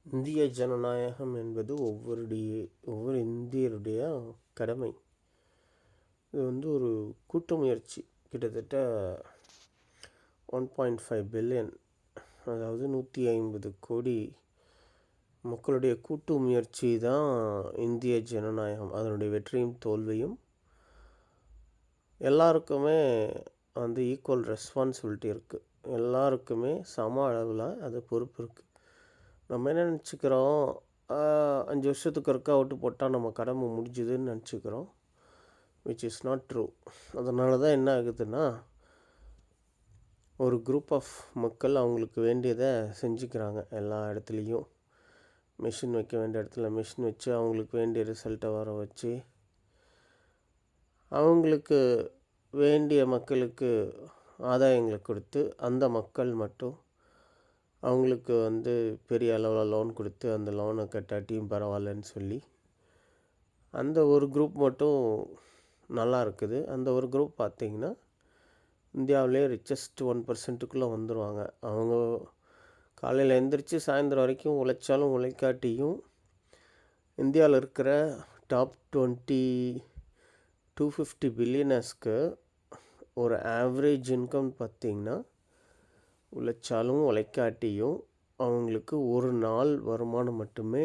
இந்திய ஜனநாயகம் என்பது ஒவ்வொரு இந்தியருடைய கடமை. இது ஒரு கூட்டு முயற்சி. கிட்டத்தட்ட 1.5 பில்லியன், அதாவது 150 கோடி மக்களுடைய கூட்டு முயற்சி தான் இந்திய ஜனநாயகம். அதனுடைய வெற்றியும் தோல்வியும் எல்லாருக்குமே ஈக்குவல் ரெஸ்பான்சிபிலிட்டி இருக்குது. எல்லாருக்குமே சம அளவில் அது பொறுப்பு இருக்குது. நம்ம என்ன நினச்சிக்கிறோம், 5 வருஷத்துக்கு ஒருக்கா ஓட்டு போட்டால் நம்ம கடமை முடிஞ்சுதுன்னு நினச்சிக்கிறோம். Which is not true. அதனால தான் என்ன ஆகுதுன்னா, ஒரு குரூப் ஆஃப் மக்கள் அவங்களுக்கு வேண்டியதை செஞ்சுக்கிறாங்க. எல்லா இடத்துலையும் மிஷின் வைக்க வேண்டிய இடத்துல மிஷின் வச்சு, அவங்களுக்கு வேண்டிய ரிசல்ட்டை வர வச்சு, அவங்களுக்கு வேண்டிய மக்களுக்கு ஆதாயங்களை கொடுத்து, அந்த மக்கள் மட்டும் அவங்களுக்கு பெரிய அளவில் லோன் கொடுத்து, அந்த லோனை கட்டாட்டியும் பரவாயில்லன்னு சொல்லி அந்த ஒரு குரூப் மட்டும் நல்லா இருக்குது. அந்த ஒரு குரூப் பார்த்திங்கன்னா இந்தியாவிலே ரிச்சஸ்ட் 1% வந்துடுவாங்க. அவங்க காலையில் எழுந்திரிச்சு சாயந்தரம் வரைக்கும் உழைச்சாலும் உழைக்காட்டியும் இந்தியாவில் இருக்கிற டாப் 250 பில்லியனர்ஸ்க்கு ஒரு ஆவரேஜ் இன்கம் பார்த்திங்கன்னா, உழைச்சாலும் உழைக்காட்டியும் அவங்களுக்கு ஒரு நாள் வருமானம் மட்டுமே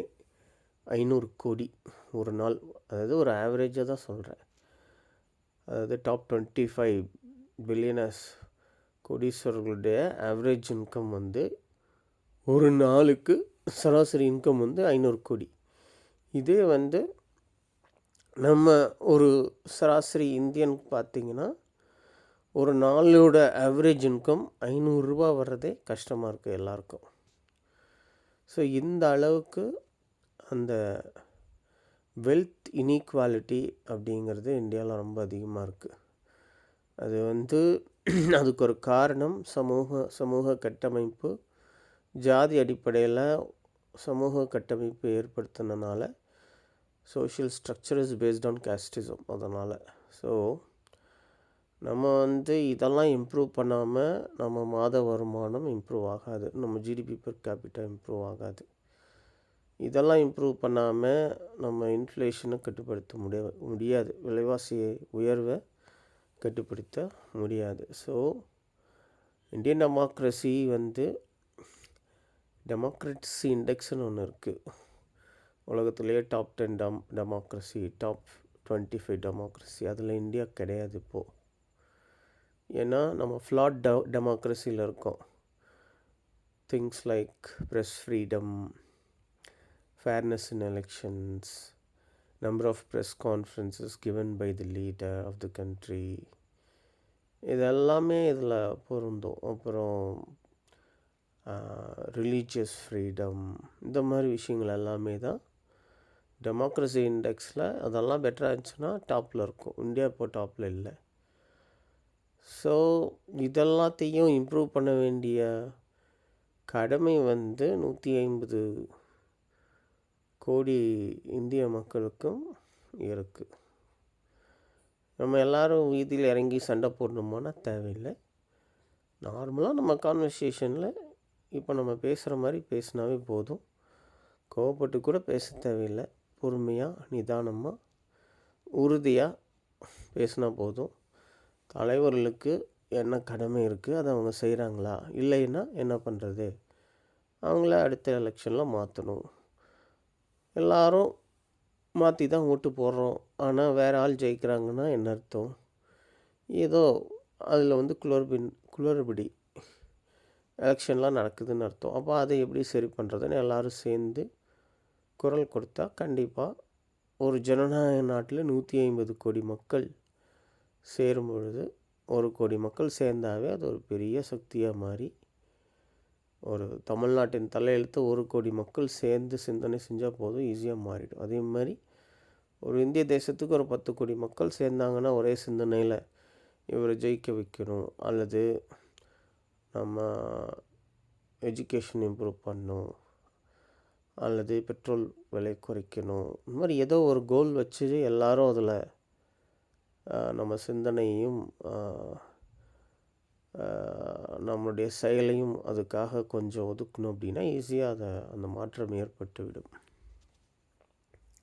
500 கோடி ஒரு நாள். அதாவது ஒரு ஆவரேஜாக தான் சொல்கிறேன். அதாவது டாப் 25 பில்லியனர்ஸ் கோடீஸ்வரர்களுடைய ஆவரேஜ் இன்கம் ஒரு நாளுக்கு சராசரி இன்கம் 500 கோடி. இதே நம்ம ஒரு சராசரி இந்தியன் பார்த்திங்கன்னா ஒரு நாளோட ஆவரேஜ் இன்கம் 500 ரூபா வர்றதே கஷ்டமாக இருக்குது எல்லாருக்கும். ஸோ இந்த அளவுக்கு அந்த வெல்த் இனீக்வாலிட்டி அப்படிங்கிறது இந்தியாவில் ரொம்ப அதிகமாக இருக்குது. அது அதுக்கு ஒரு காரணம் சமூக கட்டமைப்பு, ஜாதி அடிப்படையில் சமூக கட்டமைப்பு ஏற்படுத்தினால. Social structure is based on casteism. அதனால் நம்ம இதெல்லாம் இம்ப்ரூவ் பண்ணாமல் நம்ம மாத வருமானம் இம்ப்ரூவ் ஆகாது, நம்ம ஜிடிபி பெர் கேபிட்டா இம்ப்ரூவ் ஆகாது. இதெல்லாம் இம்ப்ரூவ் பண்ணாமல் நம்ம இன்ஃப்ளேஷனை கட்டுப்படுத்த முடியாது, விலைவாசி உயர்வை கட்டுப்படுத்த முடியாது. ஸோ இந்தியன் டெமோக்ரஸி டெமோக்ரஸி இண்டெக்ஸ்னு ஒன்று இருக்குது. உலகத்துலேயே டாப் 10 டெமோக்ரஸி, டாப் 25 டெமோக்ரஸி, அதில் இந்தியா கிடையாது இப்போது. ஏன்னா நம்ம ஃப்ளாட் டெமோக்ரஸியில் இருக்கோம். Things like press freedom, fairness in elections, number of press conferences given by the leader of the country, இதெல்லாமே இதில் பொருந்தும். அப்புறம் ரிலீஜியஸ் ஃப்ரீடம், இந்த மாதிரி விஷயங்கள் எல்லாமே தான் டெமோக்ரஸி இண்டெக்ஸில். அதெல்லாம் பெட்டராக இருந்துச்சுன்னா டாப்பில் இருக்கும். இந்தியா இப்போ டாப்பில் இல்லை. ஸோ இதெல்லாத்தையும் இம்ப்ரூவ் பண்ண வேண்டிய கடமை 150 கோடி இந்திய மக்களுக்கும் இருக்குது. நம்ம எல்லோரும் வீதியில் இறங்கி சண்டை போடணுமானா தேவையில்லை. நார்மலாக நம்ம கான்வர்சேஷனில் இப்போ நம்ம பேசுகிற மாதிரி பேசினாவே போதும். கோவப்பட்டு கூட பேச தேவையில்லை. பொறுமையாக, நிதானமாக, உறுதியாக பேசினா போதும். தலைவர்களுக்கு என்ன கடமை இருக்குது, அதை அவங்க செய்கிறாங்களா, இல்லைன்னா என்ன பண்ணுறது, அவங்கள அடுத்த எலெக்ஷனில் மாற்றணும். எல்லாரும் மாற்றி தான் ஓட்டு போடுறோம், ஆனால் வேறு ஆள் ஜெயிக்கிறாங்கன்னா என்ன அர்த்தம்? ஏதோ அதில் குளறுபடி எலெக்ஷன்லாம் நடக்குதுன்னு அர்த்தம். அப்போ அதை எப்படி சரி பண்ணுறதுன்னு எல்லோரும் சேர்ந்து குரல் கொடுத்தா கண்டிப்பாக ஒரு ஜனநாயக நாட்டில் 150 கோடி மக்கள் சேரும் பொழுது, 1 கோடி மக்கள் சேர்ந்தாவே அது ஒரு பெரிய சக்தியாக மாறி, ஒரு தமிழ்நாட்டின் தலையெழுத்து 1 கோடி மக்கள் சேர்ந்து சிந்தனை செஞ்சால் போதும், ஈஸியாக மாறிடும். அதே மாதிரி ஒரு இந்திய தேசத்துக்கு ஒரு 10 கோடி மக்கள் சேர்ந்தாங்கன்னா ஒரே சிந்தனையில் இவரை ஜெயிக்க வைக்கணும், அல்லது நம்ம எஜுகேஷன் இம்ப்ரூவ் பண்ணணும், அல்லது பெட்ரோல் விலை குறைக்கணும், இந்த மாதிரி ஏதோ ஒரு கோல் வச்சு எல்லாரும் அதில் நம்ம சிந்தனையும் நம்மளுடைய செயலையும் அதுக்காக கொஞ்சம் ஒதுக்கணும் அப்படின்னா ஈஸியாக அந்த மாற்றம் ஏற்பட்டுவிடும்.